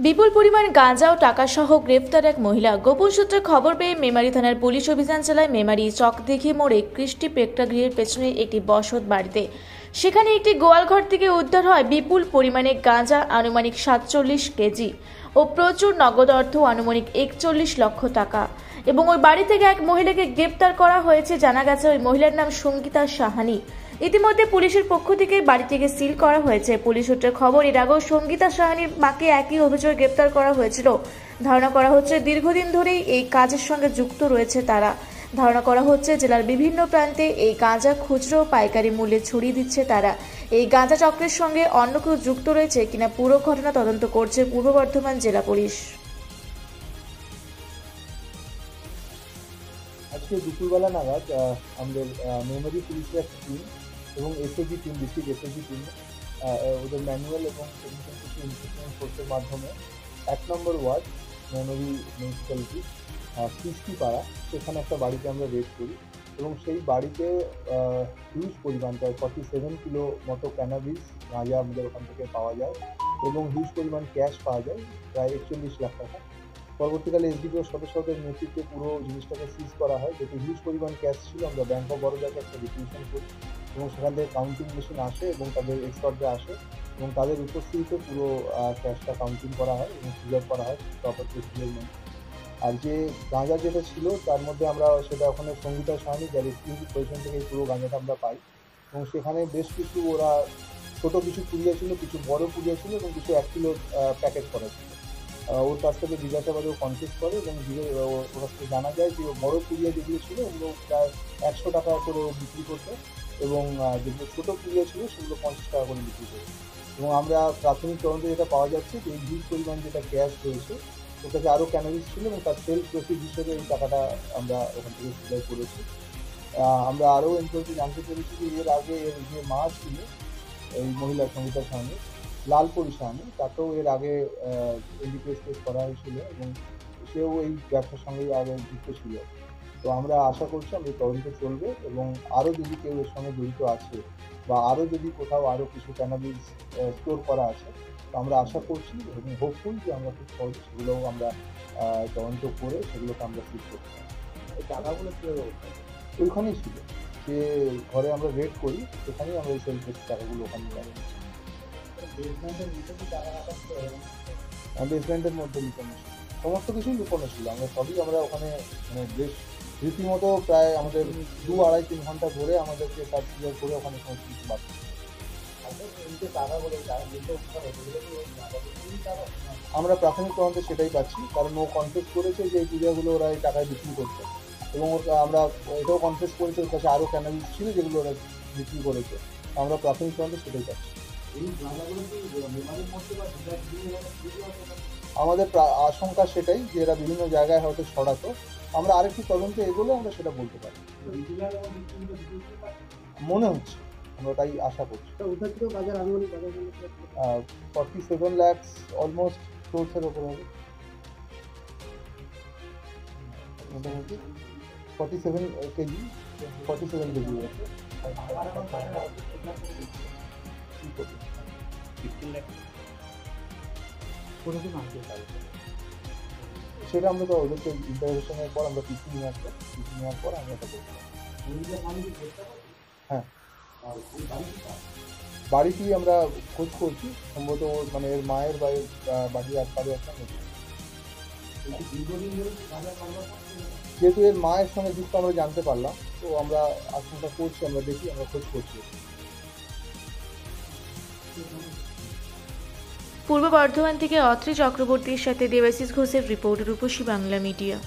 বিপুল পরিমাণ গাঁজা ও টাকাসহ গ্রেফতার এক মহিলা। গোপন সূত্রে খবর পেয়ে মেমারি থানার পুলিশ অভিযান চালায় মেমারি চকদিঘি মোড়ে কৃষ্টি প্রেক্ষাগৃহের পেছনে একটি বসত বাড়িতে। সেখানে একটি গোয়ালঘর থেকে উদ্ধার হয় বিপুল পরিমাণে গাঁজা, আনুমানিক 47 কেজি ও প্রচুর নগদ অর্থ, আনুমানিক 41 লক্ষ টাকা। এবং ওই বাড়ি থেকে এক মহিলাকে গ্রেফতার করা হয়েছে। জানা গেছে ওই মহিলার নাম সঙ্গীতা সাহানি। ইতিমধ্যে পুলিশের পক্ষ থেকে বাড়িটিকে সিল করা হয়েছে। পুলিশ সূত্রে খবর, এর আগেও সঙ্গীতা সাহানির মাকে একই অভিযোগে গ্রেপ্তার করা হয়েছিল। ধারণা করা হচ্ছে দীর্ঘদিন ধরেই এই কাজের সঙ্গে যুক্ত রয়েছে তারা। ধারণা করা হচ্ছে জেলার বিভিন্ন প্রান্তে এই গাঁজা খুচরো পাইকারি মূল্যে ছড়িয়ে দিচ্ছে তারা। এই গাঁজা চক্রের সঙ্গে অন্য কেউ যুক্ত রয়েছে কিনা পুরো ঘটনা তদন্ত করছে পূর্ব বর্ধমান জেলা পুলিশ। আজকে দুপুরবেলা নাগাদ আমাদের মেমারি পুলিশের একটা টিম এবং SSG team, district SSG team, ওদের ম্যানুয়াল এবং টেকনিক্যাল কিছু ইনফরমেশন সোর্সের মাধ্যমে 1 নম্বর ওয়ার্ড মেমারি মিউনিসিপ্যালিটি কৃষ্টিপাড়া, সেখানে একটা বাড়িতে আমরা রেড করি এবং সেই বাড়িতে হিউজ পরিমাণ প্রায় 47 কিলো মতো ক্যানাবিস গাঁজা আমাদের ওখান থেকে পাওয়া যায় এবং হিউজ পরিমাণ ক্যাশ পাওয়া যায়, প্রায় 41 লাখ টাকা। পরবর্তীকালে এসডিপিওর সদস্যদের নেতৃত্বে পুরো জিনিসটাকে সিজ করা হয়। যেহেতু হিউজ পরিমাণ ক্যাশ ছিল, আমরা ব্যাংক অফ বরোদাকে একটা রিকুইজিশন করি এবং সেখান থেকে কাউন্টিং মেশিন আসে এবং তাদের এক্সপার্টরা আসে এবং তাদের উপস্থিতিতে পুরো ক্যাশটা কাউন্টিং করা হয় এবং সিজার করা হয় প্রপার প্রসিডিওর মধ্যে। আর যে গাঁজা যেটা ছিল তার মধ্যে আমরা সেটা ওখানে সঙ্গীতা সাহানি, যার এক্সক্লুসিভ পজিশন থেকে পুরো গাঁজাটা আমরা পাই এবং সেখানে বেশ কিছু ওরা ছোটো কিছু পুড়িয়া ছিল, কিছু বড় পুড়িয়া ছিল এবং কিছু 1 কিলো প্যাকেট করা ছিল। ওর কাছ থেকে জিজ্ঞাসাবাদে ও কনফিউজ করে এবং ওর কাছ থেকে জানা যায় যে বড় পুড়িয়া যেগুলো ছিল ওগুলো প্রায় 100 টাকা করে ও বিক্রি করতো এবং যেগুলো ছোটো পুড়িয়া ছিল সেগুলো 50 টাকা করে বিক্রি করতো। এবং আমরা প্রাথমিক তদন্তে যেটা পাওয়া যাচ্ছে যে এই হিউজ পরিমাণ যেটা ক্যাশ রয়েছে, ওর কাছে আরও ক্যানাবিস ছিল এবং তার সেল প্রসিড হিসেবে এই টাকাটা আমরা ওখান থেকে সিলাই করেছি। আমরা আরও এনকোয়ারি জানতে পেরেছি যে এর আগে এর যে মা ছিল এই মহিলা সঙ্গীতার সামনে, লালপুরি সাহানি, তাকেও এর আগে এনডিপিএস কেস করা হয়েছিল এবং সেও এই ব্যবসার সঙ্গেই আগে যুক্ত ছিল। তো আমরা আশা করছি আমাদের তদন্ত চলবে এবং আরও যদি কেউ এর সঙ্গে জড়িত আছে বা আরও যদি কোথাও আরও কিছু ক্যানাবিস স্টোর করা আছে, তো আমরা আশা করছি এবং হোপফুল যে আমরা খুব সহজে সেগুলোও আমরা তদন্ত করে সেগুলোকে আমরা সিজ করতে পারি। এই টাকাগুলো কীভাবে ওইখানেই ছিল, যে ঘরে আমরা রেড করি সেখানেই আমরা এই সেল টাকাগুলো ওখানে রাখি। বেসমেন্টের মধ্যে লুকোনো ছিল, সমস্ত কিছুই লুকোনো ছিল। আমরা ওখানে মানে বেশ রীতিমতো প্রায় আমাদের 2-2.5-3 ঘন্টা ধরে আমাদেরকে সার্চ ক্লিয়ার করে ওখানে সমস্ত কিছু বাকি। আমরা প্রাথমিক তদন্তে সেটাই পাচ্ছি, কারণ ও কনফেস করেছে যে এই পূজাগুলো ওরা এই টাকায় বিক্রি করছে এবং আমরা এটাও কনফেস করেছে ওর কাছে আরও ক্যানাবিস ছিল যেগুলো ওরা বিক্রি করেছে। আমরা প্রাথমিক তদন্তে সেটাই পাচ্ছি। আমাদের আশঙ্কা সেটাই যে এরা বিভিন্ন জায়গায় হয়তো ছড়াতো। আমরা আরেকটু তদন্তে এগোলে আমরা সেটা বলতে পারি, মনে হচ্ছে, আমরা তাই আশা করছি। 47 লাখ অলমোস্ট ক্রোর্সের ওপর হবে, মোটামুটি 47 কেজি সেটা আমরা তো ওদেরকে ইন্টারভিউশনের পর আমরা পিসি নেওয়ার পর আমরা এটা করতে পারি। হ্যাঁ, বাড়িটি আমরা খোঁজ করছি, সম্ভবত মানে এর মায়ের বাড়ির একবারে একটা নদী। যেহেতু এর মায়ের সঙ্গে যুক্ত আমরা জানতে পারলাম, তো আমরা আশঙ্কা করছি, আমরা দেখি, আমরা খোঁজ করছি। পূর্ব বর্ধমান থেকে অত্রি চক্রবর্তীর সাথে দেবাশিস ঘোষের রিপোর্ট, রূপসী বাংলা মিডিয়া।